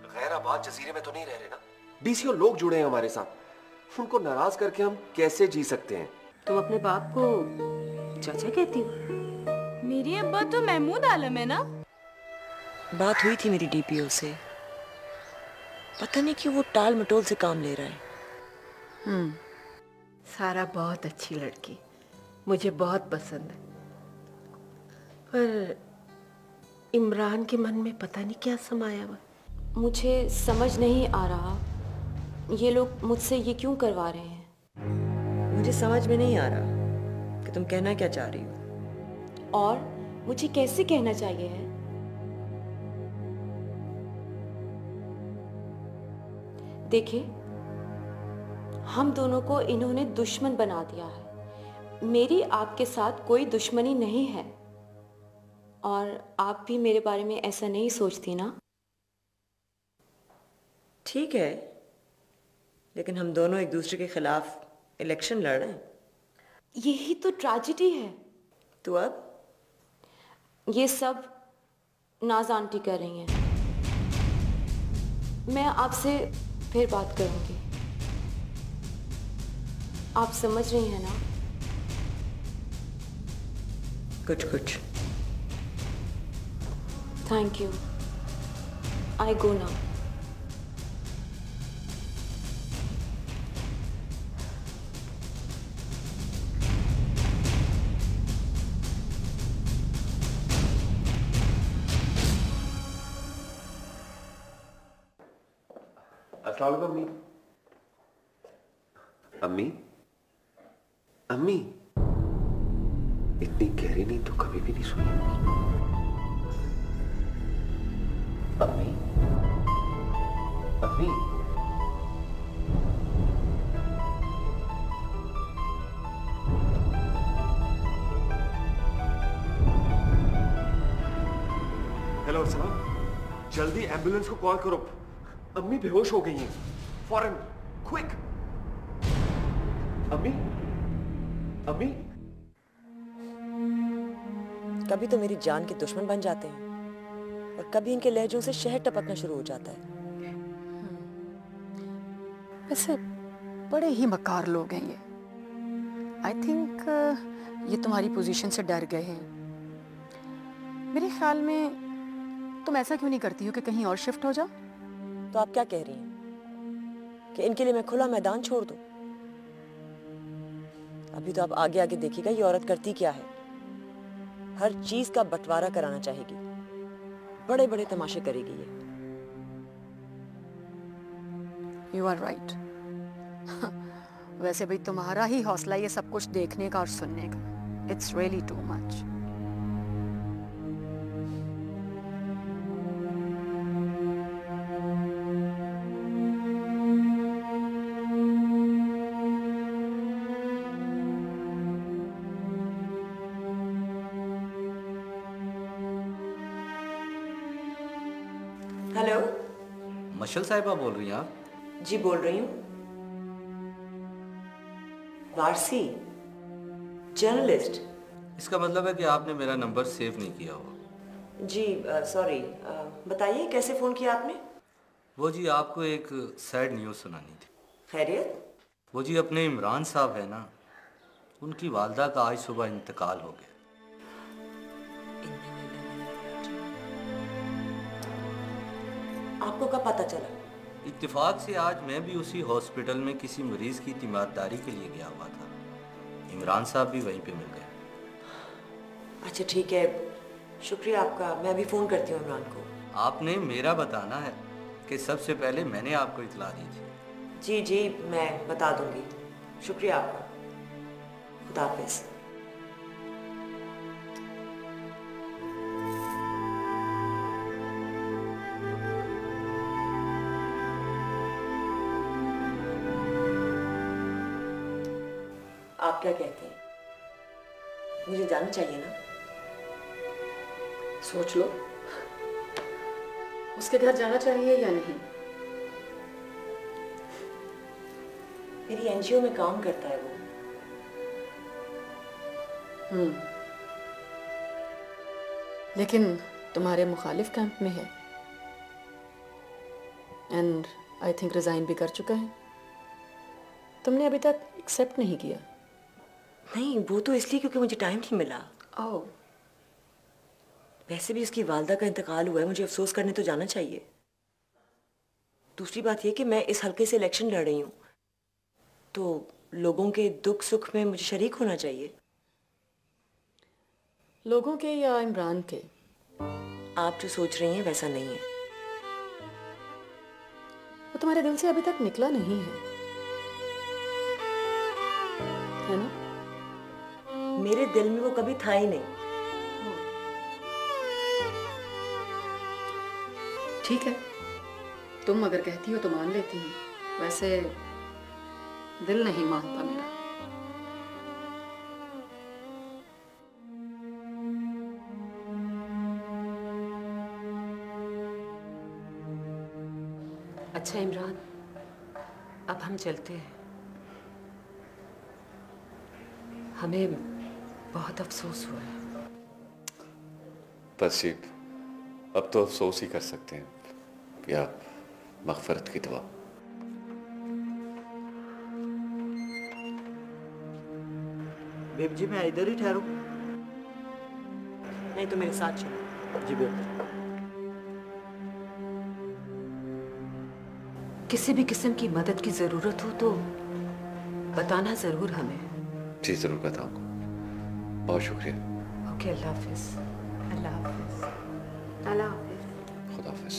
गैराबाद जजीरे में तो नहीं रह रहे ना? बीसियों लोग जुड़े हैं हमारे साथ, उनको नाराज करके हम कैसे जी सकते हैं? तुम अपने बाप को चाचा कहती हो? मेरी अब्बा तो महमूद आलम है ना। बात हुई थी मेरी डीपीओ से, पता नहीं क्यों वो टाल मटोल से काम ले रहा है। सारा बहुत अच्छी लड़की, मुझे बहुत पसंद है, पर इमरान के मन में पता नहीं क्या समाया हुआ। मुझे समझ नहीं आ रहा ये लोग मुझसे ये क्यों करवा रहे हैं। मुझे समझ में नहीं आ रहा कि तुम कहना क्या चाह रही हो और मुझे कैसे कहना चाहिए है। देखिए, हम दोनों को इन्होंने दुश्मन बना दिया है। मेरी आपके साथ कोई दुश्मनी नहीं है और आप भी मेरे बारे में ऐसा नहीं सोचती ना? ठीक है, लेकिन हम दोनों एक दूसरे के खिलाफ इलेक्शन लड़ रहे हैं। यही तो ट्रेजेडी है। तो अब ये सब नाज आंटी कर रही हैं। मैं आपसे फिर बात करूंगी। आप समझ रही हैं ना? कुछ कुछ। Thank you. I go now. अस्सलाम वालेकुम अम्मी। अम्मी, इतनी गहरी नींद तो कभी भी नहीं सुनी अम्मी। अम्मी, हेलो सलाम, जल्दी एम्बुलेंस को कॉल करो, अम्मी बेहोश हो गई हैं, फौरन, क्विक। अम्मी, अम्मी। कभी तो मेरी जान के दुश्मन बन जाते हैं और कभी इनके लहजों से शहद टपकना शुरू हो जाता है। वैसे बड़े ही मकार लोग हैं ये। आई थिंक ये तुम्हारी पोजीशन से डर गए हैं। मेरे ख्याल में तुम ऐसा क्यों नहीं करती हो कि कहीं और शिफ्ट हो जाओ? तो आप क्या कह रही हैं कि इनके लिए मैं खुला मैदान छोड़ दूं? अभी तो आप आगे आगे देखिएगा ये औरत करती क्या है। हर चीज का बंटवारा कराना चाहेगी, बड़े बड़े तमाशे करेगी ये। You are right. वैसे भी तुम्हारा ही हौसला ये सब कुछ देखने का और सुनने का। It's really too much. Hello, Mashal साहिबा बोल रही हैं आप? जी बोल रही हूँ। वारसी, जर्नलिस्ट। इसका मतलब है कि आपने मेरा नंबर सेव नहीं किया हुआ। जी सॉरी, बताइए कैसे फोन किया आपने? वो जी आपको एक सैड न्यूज़ सुनानी थी। खैरियत? वो जी अपने इमरान साहब है ना, उनकी वालदा का आज सुबह इंतकाल हो गया। आपको कब पता चला? इत्तेफाक से आज मैं भी उसी हॉस्पिटल में किसी मरीज की तीमारदारी के लिए गया हुआ था। इमरान साहब भी वहीं पे मिल गए। अच्छा ठीक है, शुक्रिया आपका। मैं भी फ़ोन करती हूँ इमरान को। आपने मेरा बताना है कि सबसे पहले मैंने आपको इतला दी थी। जी जी, मैं बता दूंगी। शुक्रिया आपका। खुदा हाफिज़। आप क्या कहते हैं? मुझे जाना चाहिए ना? सोच लो, उसके घर जाना चाहिए या नहीं। मेरी एनजीओ में काम करता है वो। लेकिन तुम्हारे मुखालिफ कैंप में है। एंड आई थिंक रिज़ाइन भी कर चुका है। तुमने अभी तक एक्सेप्ट नहीं किया। नहीं, वो तो इसलिए क्योंकि मुझे टाइम नहीं मिला। ओह, वैसे भी उसकी वालदा का इंतकाल हुआ है, मुझे अफसोस करने तो जाना चाहिए। दूसरी बात यह कि मैं इस हल्के से इलेक्शन लड़ रही हूँ, तो लोगों के दुख सुख में मुझे शरीक होना चाहिए। लोगों के या इमरान के? आप जो सोच रही हैं वैसा नहीं है। वो तुम्हारे दिल से अभी तक निकला नहीं है ना? मेरे दिल में वो कभी था ही नहीं। ठीक है, तुम अगर कहती हो तो मान लेती हूँ। वैसे दिल नहीं मानता मेरा। अच्छा इमरान, अब हम चलते हैं। हमें बहुत अफसोस हुआ है। बस जी, अब तो अफसोस ही कर सकते हैं या मग़फ़िरत की दुआ। बेब जी मैं इधर ही ठहरूं? नहीं तो मेरे साथ चलो। जी बेब। किसी भी किस्म की मदद की जरूरत हो तो बताना जरूर हमें। जी ज़रूर बताऊँगा। बहुत शुक्रिया। ओके, अल्लाह हाफिज। अल्लाह हाफिज। अल्लाह हाफिज। खुदा हाफिज।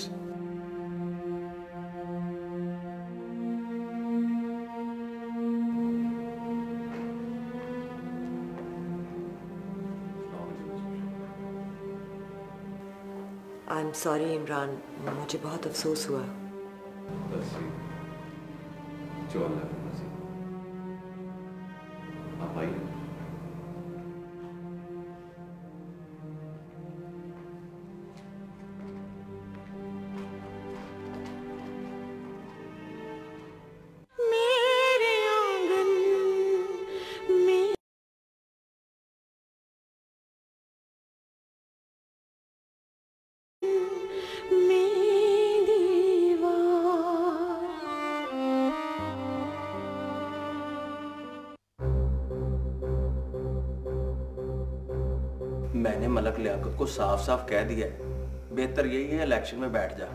आई एम सॉरी इमरान, मुझे बहुत अफसोस हुआ। बस जी, जो अल्लाह की मर्ज़ी। आप आइए। मैंने मलक लियाकत को साफ साफ कह दिया है, बेहतर यही है इलेक्शन में बैठ जा।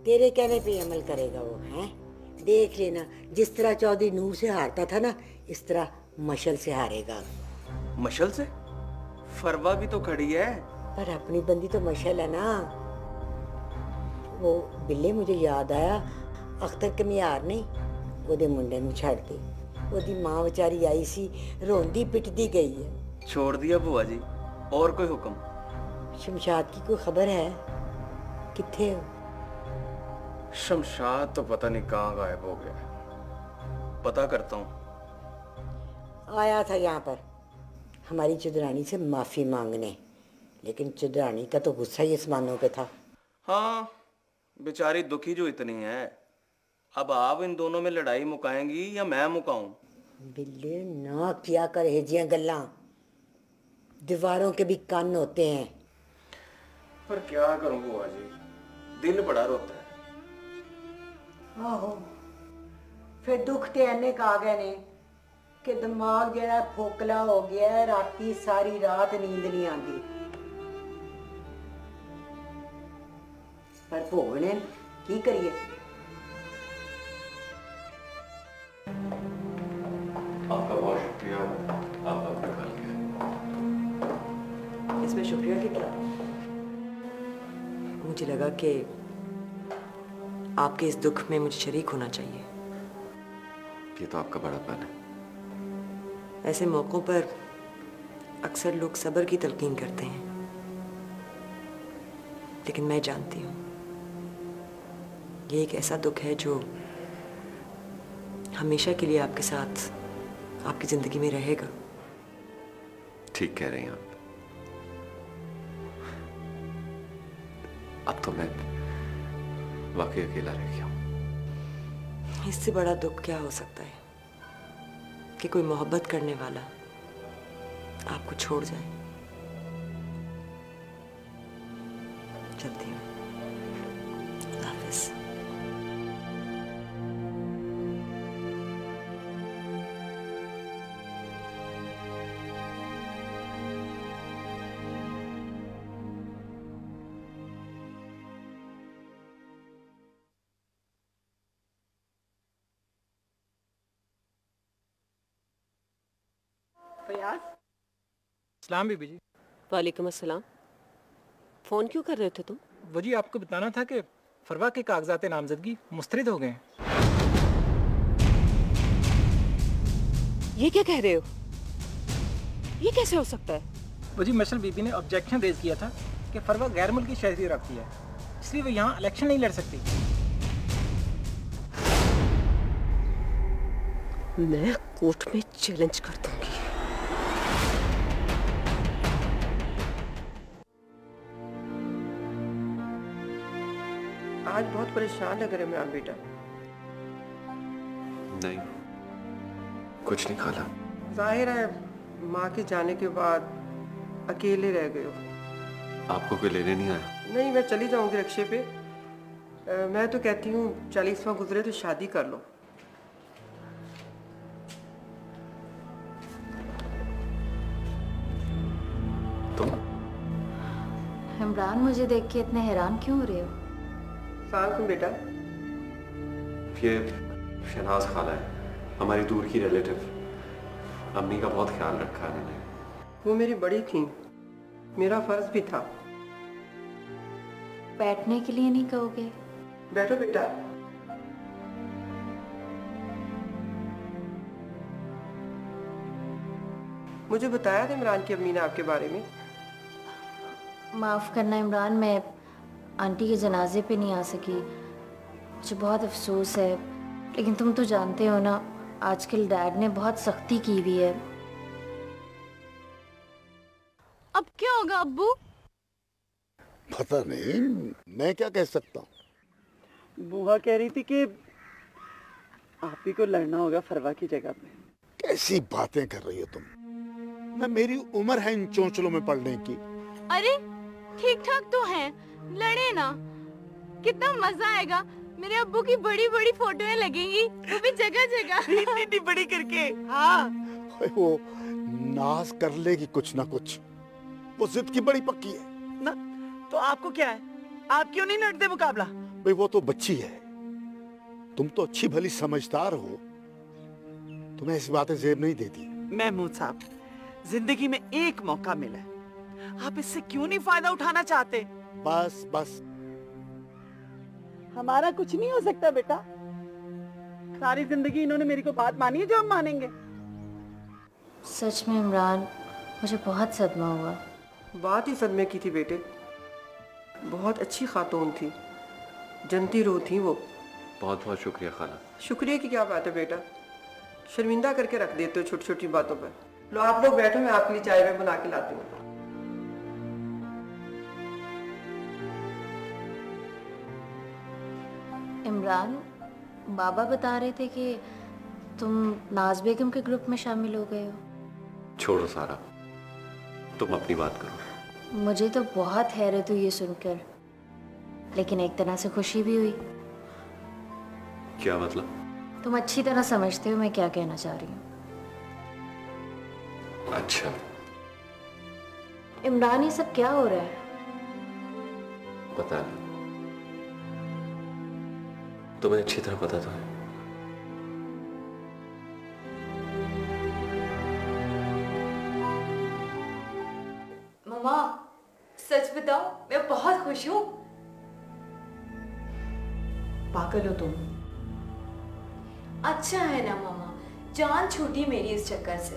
तेरे कहने पे अमल करेगा वो, हैं? देख लेना, जिस तरह चौधरी नूर से हारता था ना, इस तरह मशल से हारेगा। मशल से? फरवा भी तो खड़ी है। पर अपनी बंदी तो मशल है ना। वो बिल्ले, मुझे याद आया, अख्तर कमियार नहीं ਉਹਦੇ ਮੁੰਡੇ ਨੂੰ ਛੱਡ ਕੇ ਉਹਦੀ मां बेचारी आई सी, रोंदी पिटदी गई है। छोड़ दिया बुआ जी, और कोई हुक्म? शमशाद की कोई खबर है? किथे हो? शमशाद तो पता नहीं कहाँ गायब हो गया। पता करता हूँ। आया था यहाँ पर हमारी चुदरानी से माफ़ी मांगने, लेकिन चुदरानी का तो गुस्सा ही आसमानों पे था। हाँ, बेचारी दुखी जो इतनी है। अब आप इन दोनों में लड़ाई मुकाएंगी या मैं मुकाऊं? बिल्ले ना किया कर हेजियां गल्लां, दीवारों के भी कान होते हैं। पर क्या करूं बुआ जी, दिल बड़ा रोता है। आहो, फिर दुख ते इन्ने का आ गए ने कि दिमाग जेड़ा फोकला हो गया है, राती सारी रात नींद नहीं आती। पर भोगने की करिए। आपका बहुत शुक्रिया, आप अपने कल के। इसमें शुक्रिया कि क्या? मुझे लगा कि आपके इस दुख में मुझे शरीक होना चाहिए। ये तो आपका बड़ापन है। ऐसे मौक़ों पर अक्सर लोग सब्र की तलकीन करते हैं, लेकिन मैं जानती हूँ ये एक ऐसा दुख है जो हमेशा के लिए आपके साथ, आपकी जिंदगी में रहेगा। ठीक कह रही हैं आप। अब तो मैं वाकई अकेला रह गया हूं। इससे बड़ा दुख क्या हो सकता है कि कोई मोहब्बत करने वाला आपको छोड़ जाए। चलती हूँ। हाफिज़। नियाज। सलाम बीबी जी। वालेकुम अस्सलाम। फोन क्यों कर रहे थे तुम? वो जी आपको बताना था कि फरवा के कागजात नामजदगी मुस्तरद हो गए हैं। ये क्या कह रहे हो? ये कैसे हो सकता है? वो जी मशल बीबी ने ऑब्जेक्शन रेज किया था कि फरवा गैर मुल्की शहरी रखती है, इसलिए वो यहाँ इलेक्शन नहीं लड़ सकती। मैं कोर्ट में चैलेंज कर दूंगी। आज बहुत परेशान लग रहे इमरान बेटा। नहीं, कुछ नहीं खाला। जाहिर है माँ के जाने के बाद अकेले रह गए हो। आपको कोई लेने नहीं आया? नहीं, मैं चली जाऊंगी रिक्शे पे। मैं तो कहती हूँ 40वां गुजरे तो शादी कर लो। इमरान, मुझे देख के इतने हैरान क्यों हो रहे हो? सलाम बेटा। ये शहनाज खाला है, हमारी दूर की रिलेटिव। अम्मी का बहुत ख्याल रखा है मैंने। वो मेरी बड़ी थी, मेरा फर्ज भी था। बैठने के लिए नहीं कहोगे? बैठो बेटा। मुझे बताया था इमरान की अम्मी ने आपके बारे में। माफ़ करना इमरान, मैं आंटी के जनाजे पे नहीं आ सकी। मुझे बहुत अफसोस है, लेकिन तुम तो जानते हो ना, आजकल डैड ने बहुत सख्ती की हुई है। अब क्या होगा अब्बू? पता नहीं, मैं क्या कह सकता हूँ। बुआ कह रही थी कि आप ही को लड़ना होगा फरवा की जगह पे। कैसी बातें कर रही हो तुम? मैं, मेरी उम्र है इन चोंचलों में पड़ने की। अरे ठीक ठाक तो हैं, लड़े ना, कितना मजा आएगा। मेरे अब्बू की बड़ी बड़ी फोटोएं लगेंगी, वो भी जगह जगह इतनी बड़ी करके। हाँ, वो नाज कर लेगी कुछ ना कुछ। वो जिद की बड़ी पक्की है ना। तो आपको क्या है, आप क्यों नहीं लड़ते मुकाबला? भाई वो तो बच्ची है, तुम तो अच्छी भली समझदार हो, तुम्हें ऐसी बातें जेब नहीं देती। महमूद साहब, जिंदगी में एक मौका मिला है, आप इससे क्यों नहीं फायदा उठाना चाहते? बस बस, हमारा कुछ नहीं हो सकता बेटा। सारी जिंदगी इन्होंने मेरी को बात मानी है जो हम मानेंगे। सच में इमरान, मुझे बहुत सदमा हुआ। बात ही सदमे की थी बेटे। बहुत अच्छी खातून थी, जनती रूह थी वो। बहुत बहुत शुक्रिया खाला। शुक्रिया की क्या बात है बेटा, शर्मिंदा करके रख देते हो छोटी छोटी बातों पर। लो आप लोग बैठो, मैं आपके लिए चाय में बना के लाती हूँ। इमरान, बाबा बता रहे थे कि तुम नाज बेगम के ग्रुप में शामिल हो गए हो। छोड़ो सारा, तुम अपनी बात करो। मुझे तो बहुत हैरत हुई ये सुनकर, लेकिन एक तरह से खुशी भी हुई। क्या मतलब? तुम अच्छी तरह समझते हो मैं क्या कहना चाह रही हूँ। अच्छा इमरान, ये सब क्या हो रहा है? पता नहीं, तुम्हें अच्छी तरह पता तो है। मम्मा, सच बताओ, मैं बहुत खुश हूँ। पागल हो तुम। अच्छा है ना मम्मा, जान छूटी मेरी इस चक्कर से।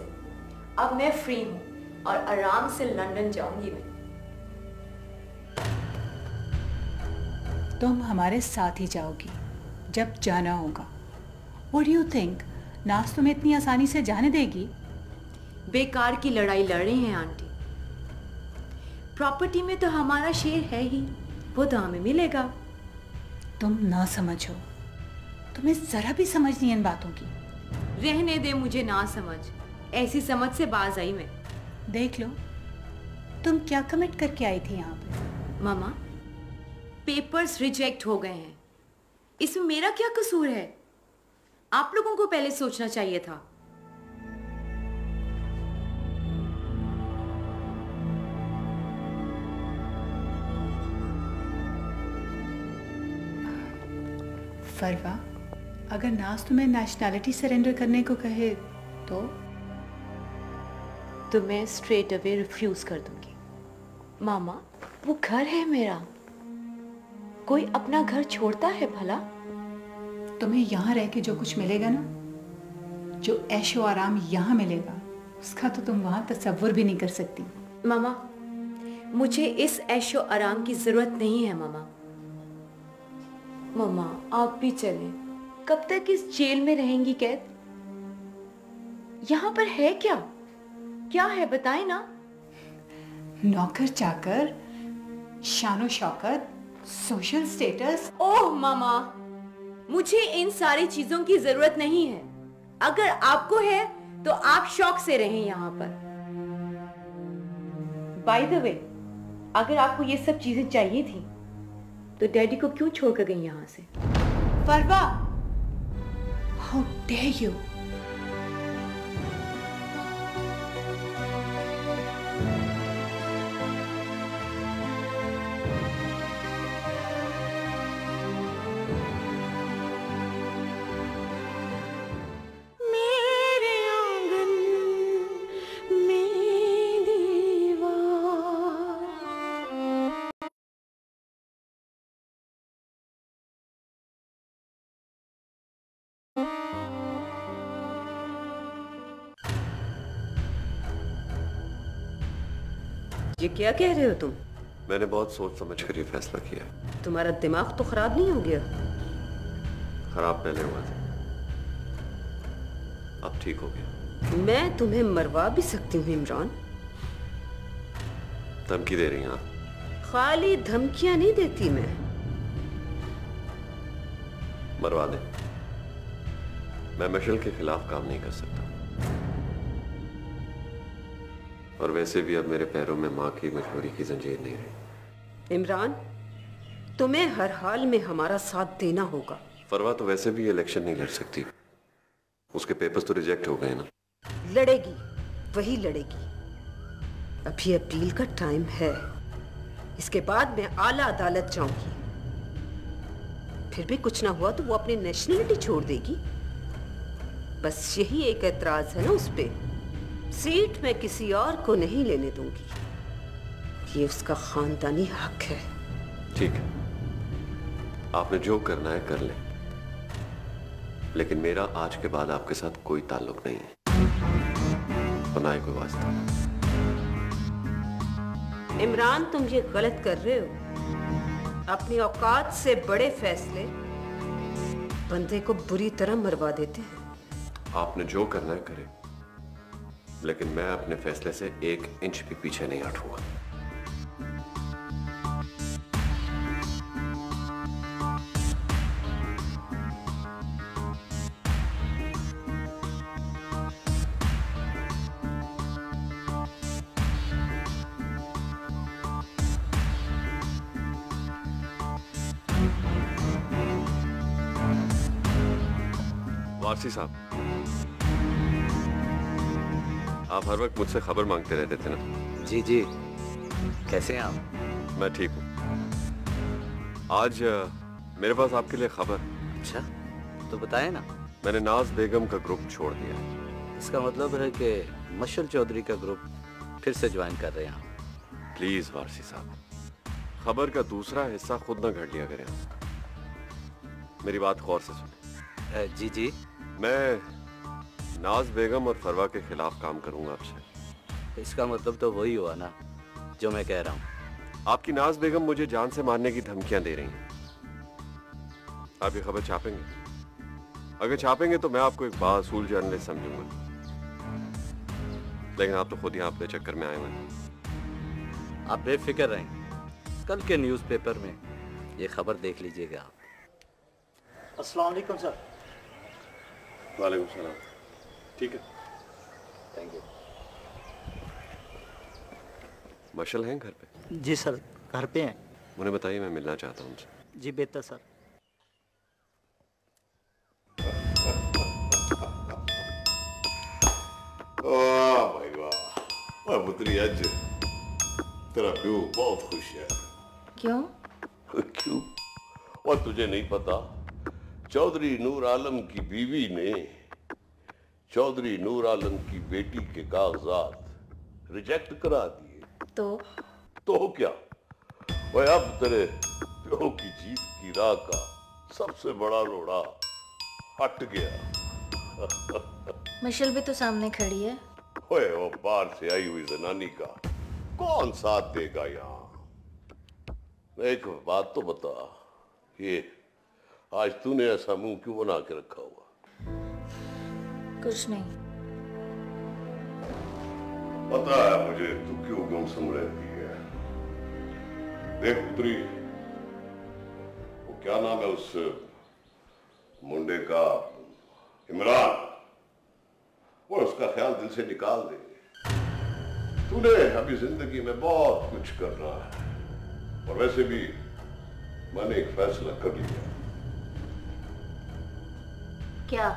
अब मैं फ्री हूँ और आराम से लंदन जाऊंगी मैं। तुम हमारे साथ ही जाओगी जब जाना होगा। What do you think? नाज तुम्हें इतनी आसानी से जाने देगी? बेकार की लड़ाई लड़ रहे हैं आंटी। प्रॉपर्टी में तो हमारा शेयर है ही, वो तो हमें मिलेगा। तुम ना समझो, तुम्हें जरा भी समझ नहीं इन बातों की। रहने दे मुझे ना समझ, ऐसी समझ से बाज आई मैं। देख लो, तुम क्या कमिट करके आई थी यहाँ पे? मामा, पेपर्स रिजेक्ट हो गए हैं, इसमें मेरा क्या कसूर है? आप लोगों को पहले सोचना चाहिए था। फरवा, अगर नाज तुम्हें नेशनैलिटी सरेंडर करने को कहे तो? तो मैं स्ट्रेट अवे रिफ्यूज कर दूंगी। मामा, वो घर है मेरा, कोई अपना घर छोड़ता है भला? तुम्हें यहाँ रह के जो कुछ मिलेगा ना, जो ऐशो आराम यहाँ मिलेगा, उसका तो तुम वहाँ तसव्वुर भी नहीं कर सकती। मामा, मुझे इस ऐशो आराम की जरूरत नहीं है मामा। मामा, आप भी चलें। कब तक इस जेल में रहेंगी कैद? यहाँ पर है क्या? क्या है बताएं ना। नौकर चाकर, शानो शौकत, सोशल स्टेटस। ओह मामा, मुझे इन सारी चीजों की जरूरत नहीं है। अगर आपको है तो आप शौक से रहें यहाँ पर। बाय द वे, अगर आपको ये सब चीजें चाहिए थी तो डैडी को क्यों छोड़कर गई यहाँ से? फरवा, हाउ डेयर यू! ये क्या कह रहे हो तुम? मैंने बहुत सोच समझ कर ये फैसला किया। तुम्हारा दिमाग तो खराब नहीं हो गया? खराब पहले हुआ था, अब ठीक हो गया। मैं तुम्हें मरवा भी सकती हूँ इमरान। धमकी दे रही हैं? खाली धमकियां नहीं देती मैं। मरवा दे, मैं मिशेल के खिलाफ काम नहीं कर सकता, और वैसे भी अब मेरे पैरों में माँ की मजबूरी की जंजीर नहीं रही। इमरान, तुम्हें हर हाल में हमारा साथ देना होगा। फरवा तो वैसे भी इलेक्शन नहीं लड़ सकती, उसके पेपर्स तो रिजेक्ट हो गए ना। लड़ेगी, वही लड़ेगी। अभी अपील का टाइम है, इसके बाद मैं आला अदालत जाऊंगी। फिर भी कुछ ना हुआ तो वो अपनी नेशनलिटी छोड़ देगी। बस यही एक एतराज है ना उस पे। सीट मैं किसी और को नहीं लेने दूंगी, ये उसका खानदानी हक है। ठीक है, आपने जो करना है कर ले, लेकिन मेरा आज के बाद आपके साथ कोई ताल्लुक नहीं है, बनाए कोई वास्ता। इमरान, तुम ये गलत कर रहे हो। अपनी औकात से बड़े फैसले बंदे को बुरी तरह मरवा देते हैं। आपने जो करना है करें, लेकिन मैं अपने फैसले से 1 इंच भी पीछे नहीं हटूंगा। वारसी साहब, आप हर वक्त मुझसे खबर मांगते रहते थे ना? जी जी, कैसे हैं आप? मैं ठीक हूँ। आज मेरे पास आपके लिए खबर। अच्छा, तो बताएं ना। मैंने नाज बेगम का ग्रुप छोड़ दिया है। इसका मतलब है कि मशल चौधरी का ग्रुप फिर से ज्वाइन कर रहे हैं आप? प्लीज वारसी साहब, खबर का दूसरा हिस्सा खुद ना घड़ लिया करें। मेरी बात गौर से सुने। जी जी। मैं नाज बेगम और फरवा के खिलाफ काम करूंगा आपसे। इसका मतलब तो वही हुआ ना जो मैं कह रहा हूँ। आपकी नाज बेगम मुझे जान से मारने की धमकियां दे रही हैं। आप ये खबर छापेंगे? अगर छापेंगे तो मैं आपको एक बासूल जर्नलिस्ट समझूंगा, लेकिन आप तो खुद यहाँ अपने चक्कर में आए हुए हैं। आप बेफिक्र रहें, कल के न्यूज़पेपर में ये खबर देख लीजिएगा आप। अस्सलाम वालेकुम सर। वालेकुम सलाम। ठीक है, थैंक यू। मशल हैं घर पे? जी सर, घर पे हैं। उन्हें बताइए मैं मिलना चाहता हूँ उनसे। जी बेहतर सर। वाह भाई वाह, वाह पुत्री, आज तेरा प्यू बहुत खुश है। क्यों? क्यों? और तुझे नहीं पता, चौधरी नूर आलम की बीवी ने चौधरी नूर आलम की बेटी के कागजात रिजेक्ट करा दिए। तो क्या भाई, अब तेरे प्यो की जीत की राह का सबसे बड़ा रोड़ा हट गया। मिशेल भी तो सामने खड़ी है। ओए, वो बाहर से आई हुई जनानी का कौन साथ देगा यहाँ? एक बात तो बता, ये आज तूने ऐसा मुंह क्यों बना के रखा हुआ? कुछ नहीं। पता है मुझे तू क्यों गुमसुम रहती है। देख पुत्री, वो क्या नाम है उस मुंडे का, इमरान, वो उसका ख्याल दिल से निकाल दे। तूने अभी जिंदगी में बहुत कुछ करना है, और वैसे भी मैंने एक फैसला कर लिया। क्या?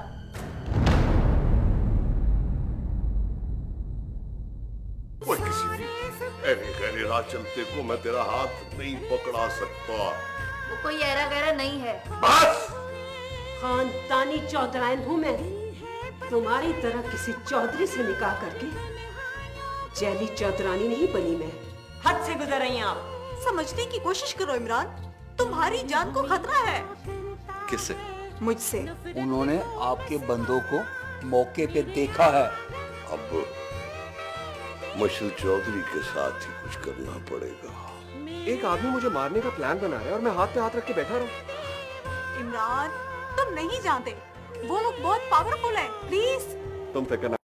कोई किसी भी ऐरे गहरे राह चलते को मैं तेरा हाथ नहीं पकड़ा सकता। वो कोई ऐरा गहरा नहीं है। बस! खानदानी चौधराइन हूं मैं। तुम्हारी तरह किसी चौधरी से निकाह करके जैली चौधरानी नहीं बनी मैं। हद से गुजर रही हैं आप। समझने की कोशिश करो इमरान, तुम्हारी जान को खतरा है। किससे? मुझसे। उन्होंने आपके बंदों को मौके पे देखा है। अब मशल चौधरी के साथ ही कुछ करना पड़ेगा। एक आदमी मुझे मारने का प्लान बना रहा है और मैं हाथ पे हाथ रख के बैठा रहूं। इमरान, तुम नहीं जानते, वो लोग बहुत पावरफुल हैं। प्लीज तुम फिक्र